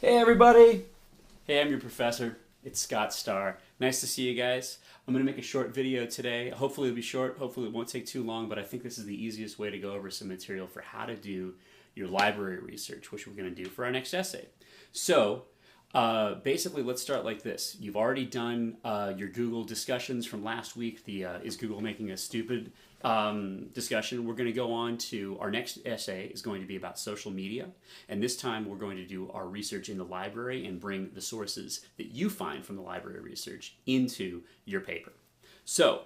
Hey everybody! Hey, I'm your professor. It's Scott Starr. Nice to see you guys. I'm going to make a short video today. Hopefully it'll be short. Hopefully it won't take too long, but I think this is the easiest way to go over some material for how to do your library research, which we're going to do for our next essay. So, basically, let's start like this. You've already done your Google discussions from last week, the Is Google Making Us Stupid discussion. We're going to go on to our next essay is going to be about social media. And this time we're going to do our research in the library and bring the sources that you find from the library research into your paper. So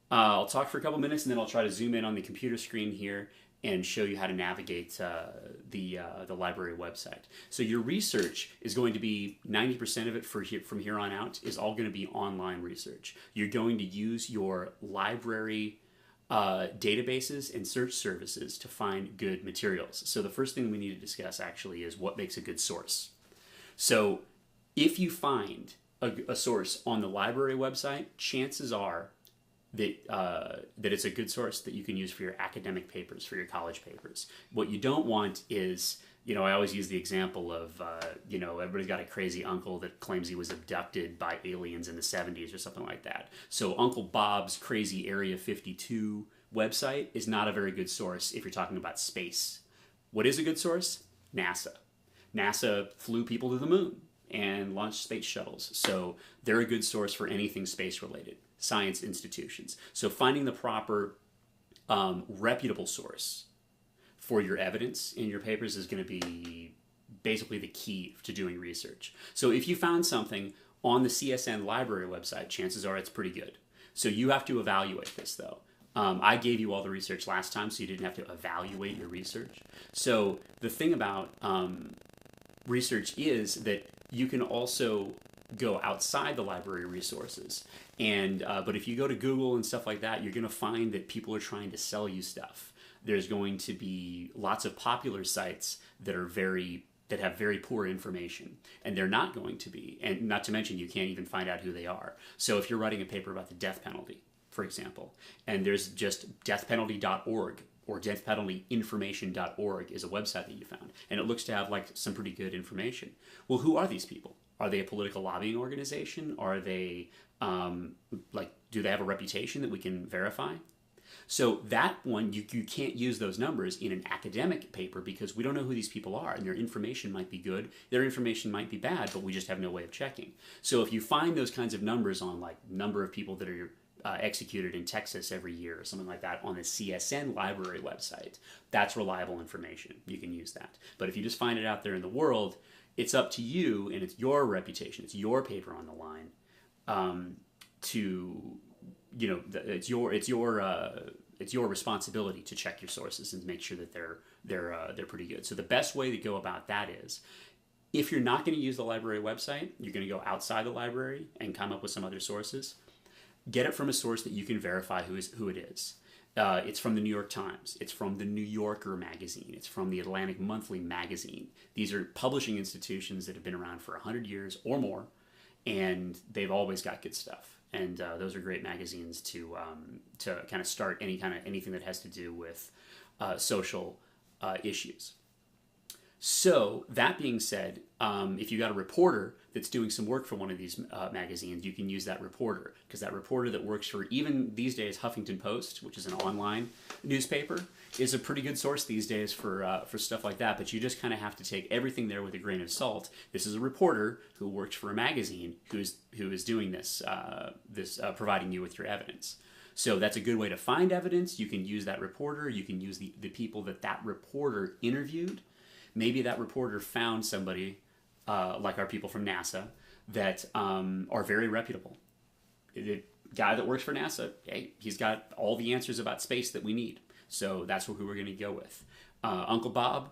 I'll talk for a couple minutes and then I'll try to zoom in on the computer screen here and show you how to navigate the library website. So your research is going to be 90% of it from here on out is all going to be online research. You're going to use your library databases and search services to find good materials. So the first thing we need to discuss actually is what makes a good source. So if you find a source on the library website, chances are that it's a good source that you can use for your academic papers, for your college papers. What you don't want is, I always use the example of, everybody's got a crazy uncle that claims he was abducted by aliens in the 70s or something like that. So Uncle Bob's crazy Area 52 website is not a very good source if you're talking about space. What is a good source? NASA. NASA flew people to the moon and launched space shuttles. So they're a good source for anything space related. Science institutions. So finding the proper reputable source for your evidence in your papers is going to be basically the key to doing research. So if you found something on the CSN library website, chances are it's pretty good. So you have to evaluate this though. I gave you all the research last time, so you didn't have to evaluate your research. So the thing about research is that you can also go outside the library resources. And but if you go to Google and stuff like that, you're going to find that people are trying to sell you stuff. There's going to be lots of popular sites that have very poor information, and they're not going to be. And not to mention, you can't even find out who they are. So if you're writing a paper about the death penalty, for example, and there's just deathpenalty.org or deathpenaltyinformation.org is a website that you found, and it looks to have like some pretty good information. Well, who are these people? Are they a political lobbying organization? Are they do they have a reputation that we can verify? So that one, you can't use those numbers in an academic paper because we don't know who these people are, and their information might be good, their information might be bad, but we just have no way of checking. So if you find those kinds of numbers on like number of people that are executed in Texas every year or something like that on the CSN library website, that's reliable information. You can use that. But if you just find it out there in the world, it's up to you, and it's your reputation, it's your paper on the line, it's your responsibility to check your sources and make sure that they're pretty good. So the best way to go about that is, if you're not going to use the library website, you're going to go outside the library and come up with some other sources. Get it from a source that you can verify who it is. It's from the New York Times. It's from the New Yorker magazine. It's from the Atlantic Monthly magazine. These are publishing institutions that have been around for 100 years or more, and they've always got good stuff. And those are great magazines to kind of start anything that has to do with social issues. So that being said, if you got a reporter that's doing some work for one of these magazines, you can use that reporter, because that reporter that works for, even these days, Huffington Post, which is an online newspaper, is a pretty good source these days for stuff like that. But you just kind of have to take everything there with a grain of salt. This is a reporter who works for a magazine who is doing this providing you with your evidence. So that's a good way to find evidence. You can use that reporter. You can use the people that reporter interviewed. Maybe that reporter found somebody, like our people from NASA, that are very reputable. The guy that works for NASA, hey, he's got all the answers about space that we need. So that's who we're going to go with. Uncle Bob,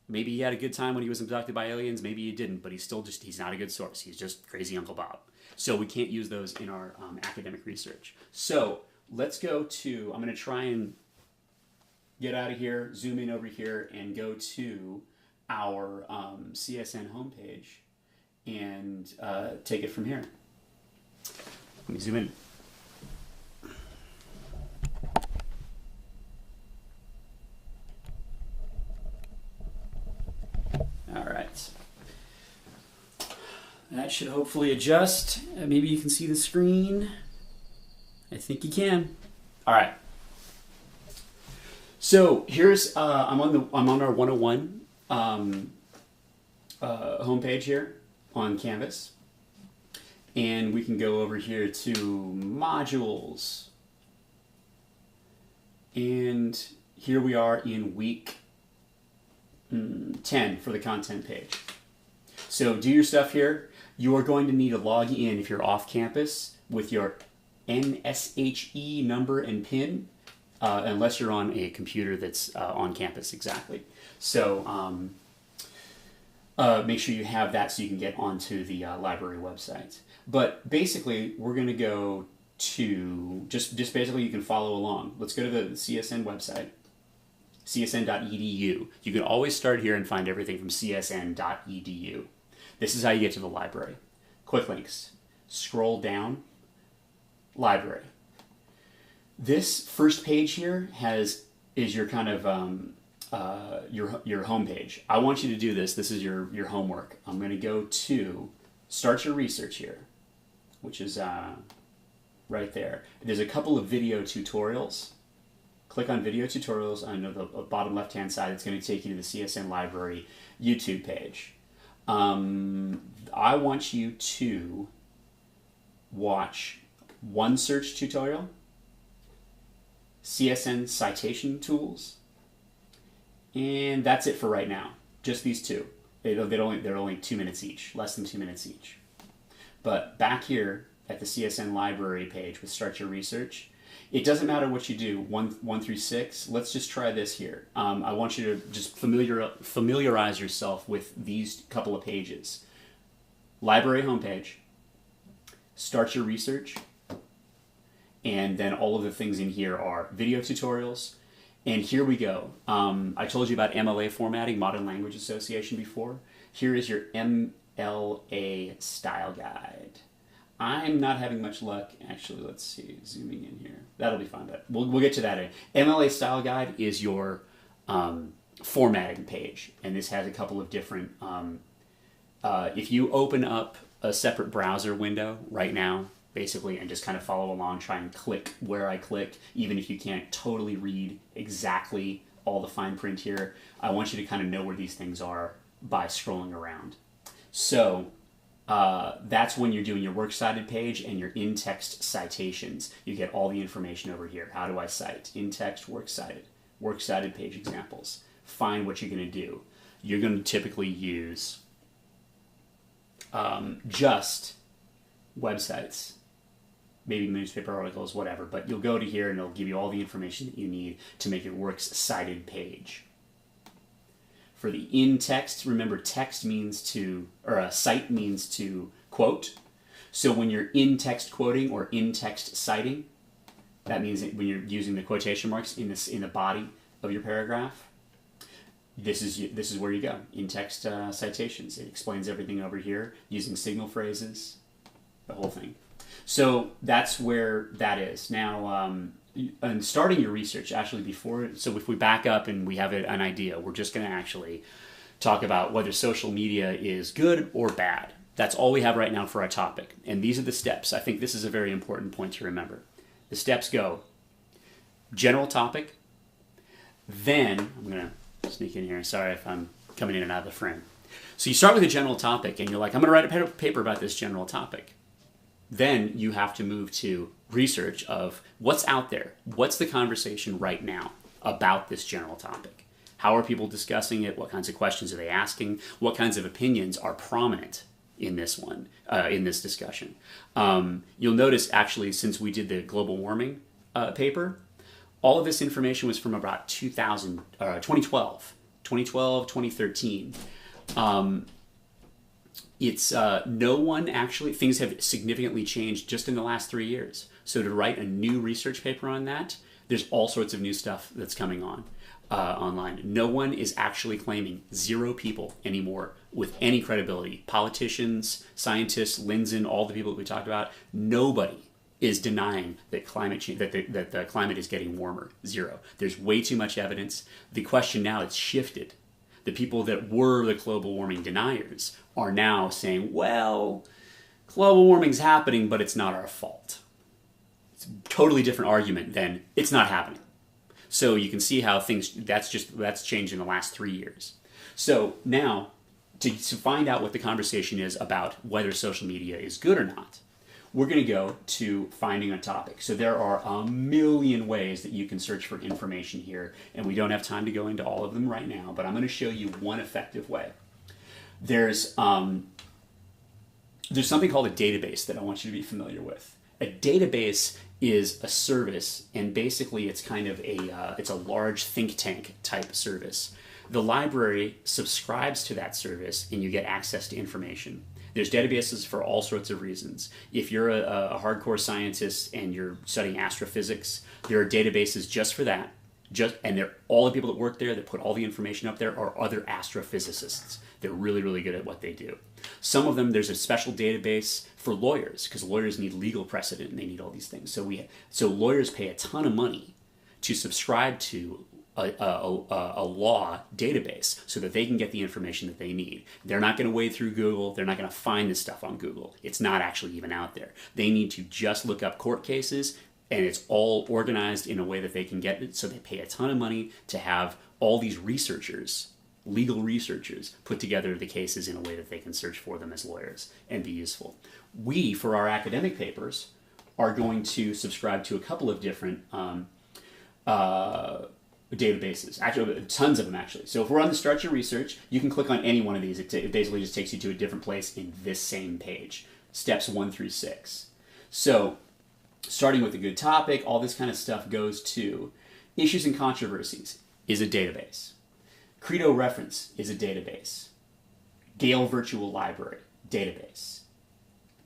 maybe he had a good time when he was abducted by aliens. Maybe he didn't, but he's not a good source. He's just crazy Uncle Bob. So we can't use those in our academic research. So let's go to, I'm going to try and get out of here, zoom in over here, and go to our CSN homepage and take it from here. Let me zoom in. All right. That should hopefully adjust. Maybe you can see the screen. I think you can. All right. So here's I'm on our 101 homepage here on Canvas, and we can go over here to modules, and here we are in week 10 for the content page. So do your stuff here. You are going to need to log in if you're off campus with your NSHE number and PIN, unless you're on a computer that's on campus exactly. So make sure you have that so you can get onto the library website. But basically, we're going to go to, just basically you can follow along. Let's go to the CSN website, csn.edu. You can always start here and find everything from csn.edu. This is how you get to the library. Quick links. Scroll down, library. This first page here is your kind of your home page. I want you to do this. This is your homework. I'm going to go to start your research here, which is right there. There's a couple of video tutorials. Click on video tutorials on the bottom left hand side. It's going to take you to the CSN library YouTube page. I want you to watch one search tutorial, CSN citation tools, and that's it for right now. Just these two. They're only 2 minutes each, less than 2 minutes each. But back here at the CSN library page with Start Your Research, it doesn't matter what you do, 1 through 6. Let's just try this here. I want you to just familiarize yourself with these couple of pages. Library homepage, Start Your Research, and then all of the things in here are video tutorials. And here we go. I told you about MLA formatting, Modern Language Association, before. Here is your MLA style guide. I'm not having much luck. Actually, let's see, zooming in here. That'll be fine, but we'll get to that. MLA style guide is your formatting page, and this has a couple of different, if you open up a separate browser window right now, basically, and just kind of follow along, try and click where I click, even if you can't totally read exactly all the fine print here, I want you to kind of know where these things are by scrolling around. So that's when you're doing your works cited page and your in-text citations. You get all the information over here. How do I cite? In-text, works cited page examples. Find what you're going to do. You're going to typically use just websites, maybe newspaper articles, whatever, but you'll go to here and it'll give you all the information that you need to make your works cited page. For the in-text, remember text means to, or a cite means to quote. So when you're in-text quoting or in-text citing, that means that when you're using the quotation marks in the body of your paragraph, this is where you go. In-text citations. It explains everything over here using signal phrases, the whole thing. So that's where that is. Now, and starting your research, actually before, so if we back up and we have an idea, we're just going to actually talk about whether social media is good or bad. That's all we have right now for our topic. And these are the steps. I think this is a very important point to remember. The steps go general topic, then, I'm going to sneak in here, sorry if I'm coming in and out of the frame. So you start with a general topic and you're like, I'm going to write a paper about this general topic. Then you have to move to research of what's out there. What's the conversation right now about this general topic? How are people discussing it? What kinds of questions are they asking? What kinds of opinions are prominent in this one, in this discussion? You'll notice, actually, since we did the global warming paper, all of this information was from about 2012, 2013. It's no one actually, things have significantly changed just in the last 3 years. So to write a new research paper on that, there's all sorts of new stuff that's coming on online. No one is actually claiming, 0 people anymore with any credibility. Politicians, scientists, Lindzen, all the people that we talked about, nobody is denying that climate change, that the climate is getting warmer. 0. There's way too much evidence. The question now is shifted. The people that were the global warming deniers are now saying, well, global warming's happening, but it's not our fault. It's a totally different argument than it's not happening. So you can see how that's changed in the last 3 years. So now, to find out what the conversation is about whether social media is good or not, we're going to go to finding a topic. So there are a million ways that you can search for information here, and we don't have time to go into all of them right now, but I'm going to show you one effective way. There's something called a database that I want you to be familiar with. A database is a service, and basically it's kind of it's a large think tank type service. The library subscribes to that service, and you get access to information. There's databases for all sorts of reasons. If you're a hardcore scientist and you're studying astrophysics, there are databases just for that. And all the people that work there that put all the information up there are other astrophysicists. They're really, really good at what they do. Some of them, there's a special database for lawyers, because lawyers need legal precedent and they need all these things. So lawyers pay a ton of money to subscribe to a law database so that they can get the information that they need. They're not going to wade through Google. They're not going to find this stuff on Google. It's not actually even out there. They need to just look up court cases, and it's all organized in a way that they can get it. So they pay a ton of money to have all these researchers, legal researchers, put together the cases in a way that they can search for them as lawyers and be useful. We, for our academic papers, are going to subscribe to a couple of different databases. Actually, tons of them, actually. So if we're on the Start Your Research, you can click on any one of these. It basically just takes you to a different place in this same page. Steps 1 through 6. So starting with a good topic, all this kind of stuff goes to Issues and Controversies is a database. Credo Reference is a database. Gale Virtual Library, database.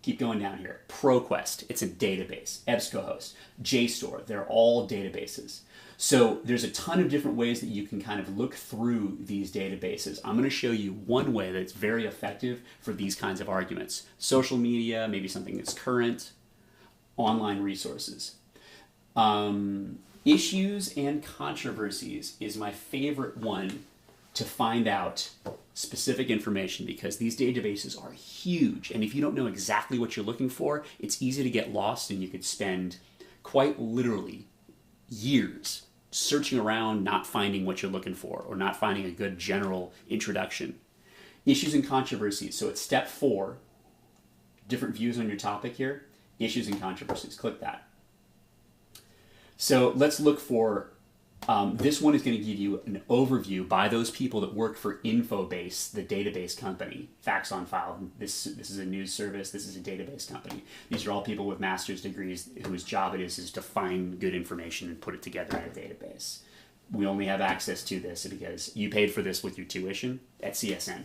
Keep going down here. ProQuest, it's a database. EBSCOhost, JSTOR, they're all databases. So there's a ton of different ways that you can kind of look through these databases. I'm going to show you one way that's very effective for these kinds of arguments. Social media, maybe something that's current, online resources. Issues and Controversies is my favorite one to find out specific information, because these databases are huge, and if you don't know exactly what you're looking for, it's easy to get lost, and you could spend quite literally years searching around not finding what you're looking for, or not finding a good general introduction. Issues and Controversies, so it's step 4, different views on your topic here. Issues and Controversies, click that. So let's look for, this one is going to give you an overview by those people that work for Infobase, the database company. Facts on File, this is a news service, this is a database company. These are all people with master's degrees whose job it is to find good information and put it together in a database. We only have access to this because you paid for this with your tuition at CSN.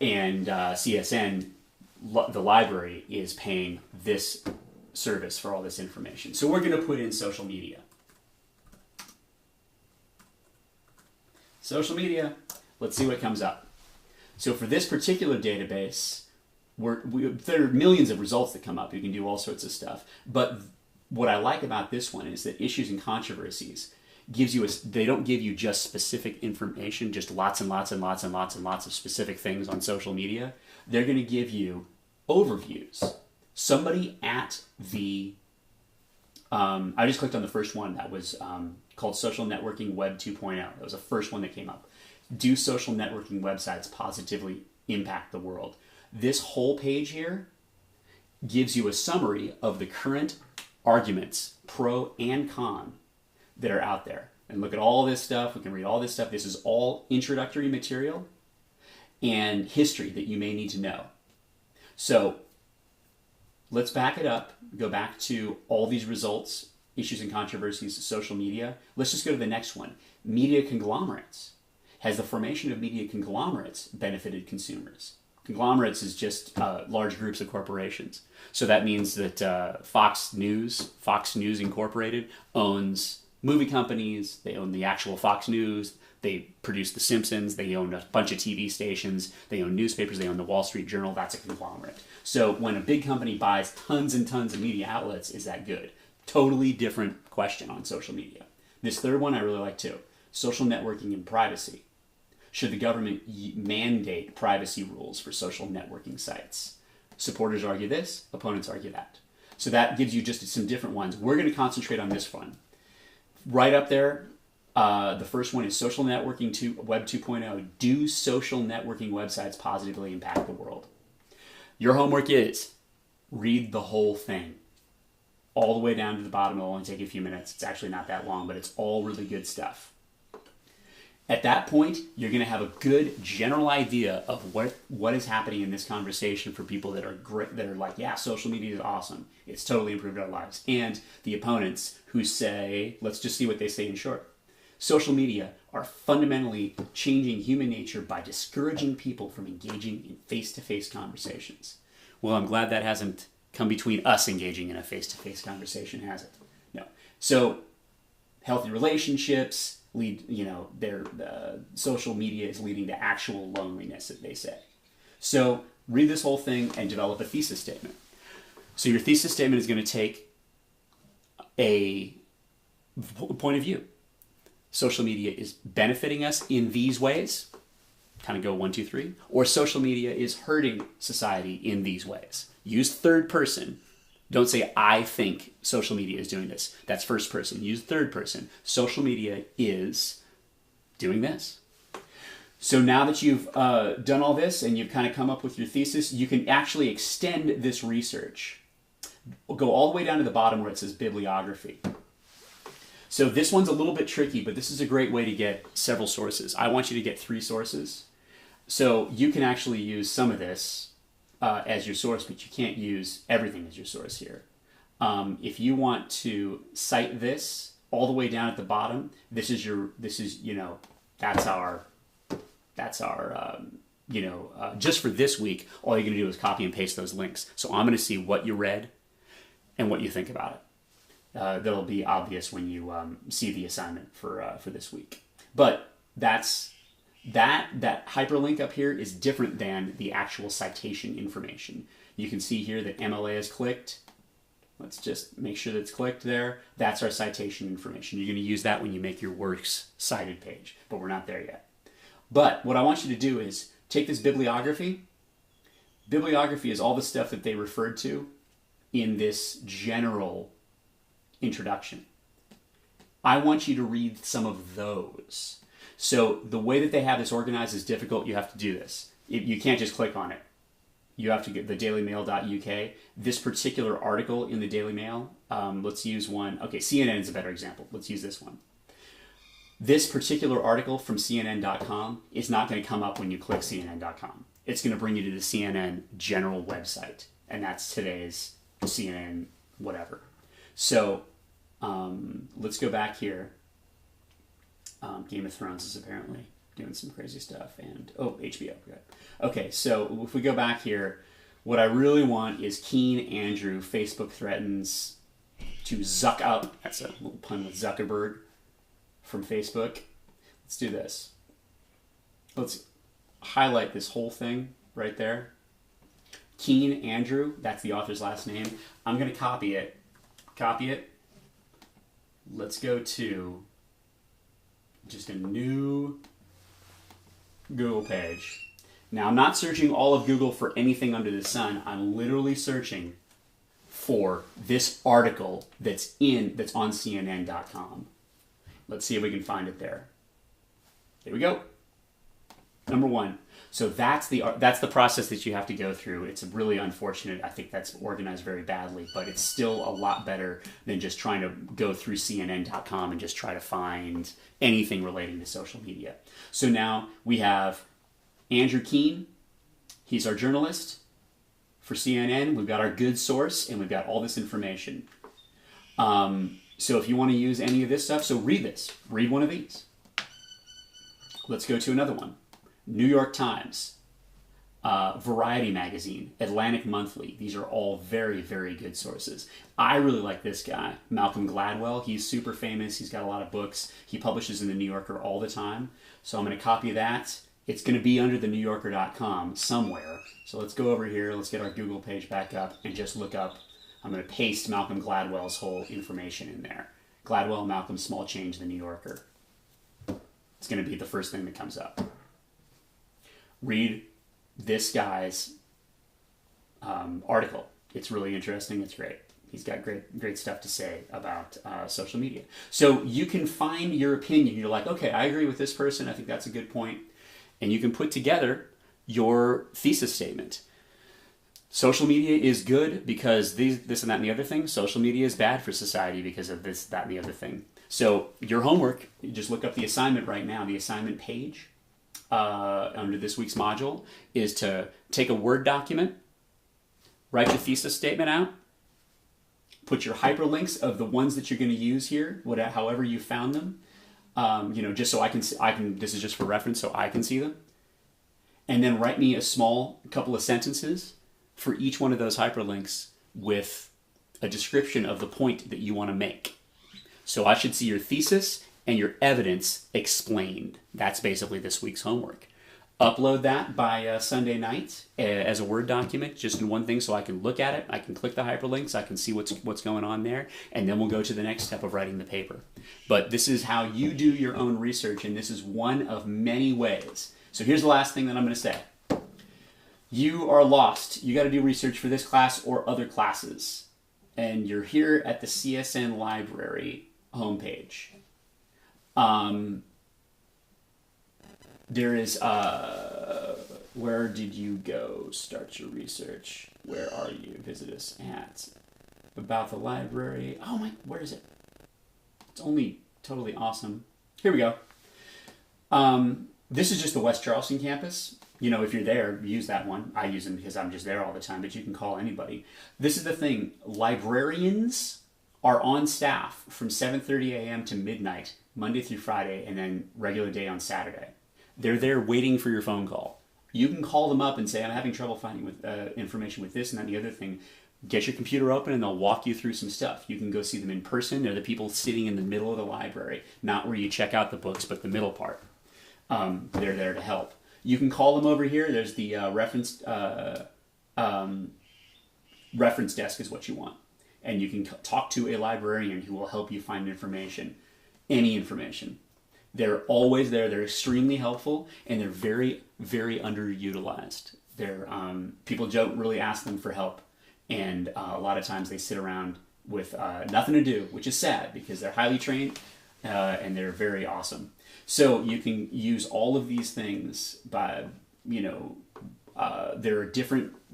And CSN, the library, is paying this service for all this information. So we're going to put in social media. Social media, let's see what comes up. So for this particular database, there are millions of results that come up. You can do all sorts of stuff. But what I like about this one is that Issues and Controversies gives you they don't give you just specific information, just lots and lots and lots and lots and lots of specific things on social media. They're going to give you overviews. Somebody at the, I just clicked on the first one that was called Social Networking Web 2.0. That was the first one that came up. Do social networking websites positively impact the world? This whole page here gives you a summary of the current arguments, pro and con, that are out there. And look at all this stuff. We can read all this stuff. This is all introductory material and history that you may need to know. So let's back it up, go back to all these results, Issues and Controversies, social media. Let's just go to the next one. Media conglomerates. Has the formation of media conglomerates benefited consumers? Conglomerates is just large groups of corporations. So that means that Fox News Incorporated owns movie companies, they own the actual Fox News, they produce The Simpsons, they own a bunch of TV stations, they own newspapers, they own the Wall Street Journal. That's a conglomerate. So when a big company buys tons and tons of media outlets, is that good? Totally different question on social media. This third one I really like too. Social networking and privacy. Should the government mandate privacy rules for social networking sites? Supporters argue this, opponents argue that. So that gives you just some different ones. We're going to concentrate on this one. Right up there, the first one is social networking to Web 2.0. Do social networking websites positively impact the world? Your homework is read the whole thing, all the way down to the bottom. It'll only take you a few minutes. It's actually not that long, but it's all really good stuff. At that point, you're going to have a good general idea of what is happening in this conversation for people that are great, that are like, yeah, social media is awesome. It's totally improved our lives. And the opponents who say, let's just see what they say in short. Social media are fundamentally changing human nature by discouraging people from engaging in face-to-face conversations. Well, I'm glad that hasn't come between us engaging in a face-to-face conversation, has it? No. So, healthy relationships lead, their social media is leading to actual loneliness, as they say. So, read this whole thing and develop a thesis statement. So, your thesis statement is going to take a point of view. Social media is benefiting us in these ways, kind of go 1, 2, 3, or social media is hurting society in these ways. Use third person. Don't say, I think social media is doing this. That's first person. Use third person. Social media is doing this. So now that you've done all this and you've kind of come up with your thesis, you can actually extend this research. Go all the way down to the bottom where it says bibliography. So this one's a little bit tricky, but this is a great way to get several sources. I want you to get 3 sources. So you can actually use some of this as your source, but you can't use everything as your source here. If you want to cite this all the way down at the bottom, that's our just for this week, all you're going to do is copy and paste those links. So I'm going to see what you read and what you think about it. That'll be obvious when you see the assignment for this week. But that hyperlink up here is different than the actual citation information. You can see here that MLA is clicked. Let's just make sure that it's clicked there. That's our citation information. You're going to use that when you make your works cited page, but we're not there yet. But what I want you to do is take this bibliography. Bibliography is all the stuff that they referred to in this general introduction. I want you to read some of those. So the way that they have this organized is difficult. You have to do this. You can't just click on it. You have to get the dailymail.uk. This particular article in the Daily Mail, let's use one. Okay, CNN is a better example. Let's use this one. This particular article from CNN.com is not going to come up when you click CNN.com. It's going to bring you to the CNN general website, and that's today's CNN whatever. So let's go back here. Game of Thrones is apparently doing some crazy stuff, and HBO. Okay, so if we go back here, what I really want is Keen Andrew. Facebook threatens to zuck up. That's a little pun with Zuckerberg from Facebook. Let's do this. Let's highlight this whole thing right there. Keen Andrew, that's the author's last name. I'm going to copy it. Copy it. Let's go to just a new Google page. Now, I'm not searching all of Google for anything under the sun. I'm literally searching for this article that's on CNN.com. Let's see if we can find it there. There we go. Number 1. So that's the process that you have to go through. It's really unfortunate. I think that's organized very badly, but it's still a lot better than just trying to go through CNN.com and just try to find anything relating to social media. So now we have Andrew Keen. He's our journalist for CNN. We've got our good source, and we've got all this information. So if you want to use any of this stuff, so read this. Read one of these. Let's go to another one. New York Times, Variety Magazine, Atlantic Monthly. These are all very, very good sources. I really like this guy, Malcolm Gladwell. He's super famous. He's got a lot of books. He publishes in the New Yorker all the time. So I'm going to copy that. It's going to be under the newyorker.com somewhere. So let's go over here. Let's get our Google page back up and just look up. I'm going to paste Malcolm Gladwell's whole information in there. Gladwell, Malcolm, small change, the New Yorker. It's going to be the first thing that comes up. read this guy's article. It's really interesting. It's great. He's got great stuff to say about social media. So you can find your opinion. You're like, okay, I agree with this person. I think that's a good point. And you can put together your thesis statement. Social media is good because this and that and the other thing. Social media is bad for society because of this, that, and the other thing. So your homework, you just look up the assignment right now. The assignment page under this week's module is to take a Word document, write your thesis statement out, put your hyperlinks of the ones that you're going to use here, however you found them, just so I can, this is just for reference, so I can see them. And then write me a small couple of sentences for each one of those hyperlinks with a description of the point that you want to make. So I should see your thesis and your evidence explained. That's basically this week's homework. Upload that by Sunday night as a Word document, just in one thing, so I can look at it. I can click the hyperlinks. I can see what's going on there, and then we'll go to the next step of writing the paper. But this is how you do your own research, and this is one of many ways. So here's the last thing that I'm going to say. You are lost. You got to do research for this class or other classes, and you're here at the CSN library homepage. There is, where did you go? Start your research. Where are you? Visit us at about the library. Oh my, where is it? It's only totally awesome. Here we go. This is just the West Charleston campus. You know, if you're there, use that one. I use them because I'm just there all the time, but you can call anybody. This is the thing. Librarians are on staff from 7:30 a.m. to midnight, Monday through Friday, and then regular day on Saturday. They're there waiting for your phone call. You can call them up and say, I'm having trouble finding information with this and that and the other thing. Get your computer open and they'll walk you through some stuff. You can go see them in person. They're the people sitting in the middle of the library, not where you check out the books, but the middle part. They're there to help. You can call them over here. There's the reference desk is what you want. And you can talk to a librarian who will help you find information, any information. They're always there. They're extremely helpful, and they're very, very underutilized. People don't really ask them for help, and a lot of times they sit around with nothing to do, which is sad because they're highly trained and they're very awesome. So you can use all of these things by, there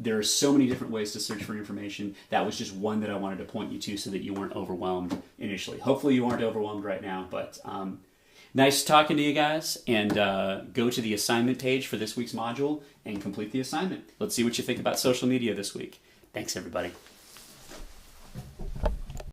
are so many different ways to search for information. That was just one that I wanted to point you to so that you weren't overwhelmed initially. Hopefully you aren't overwhelmed right now, but nice talking to you guys, and go to the assignment page for this week's module and complete the assignment. Let's see what you think about social media this week. Thanks, everybody.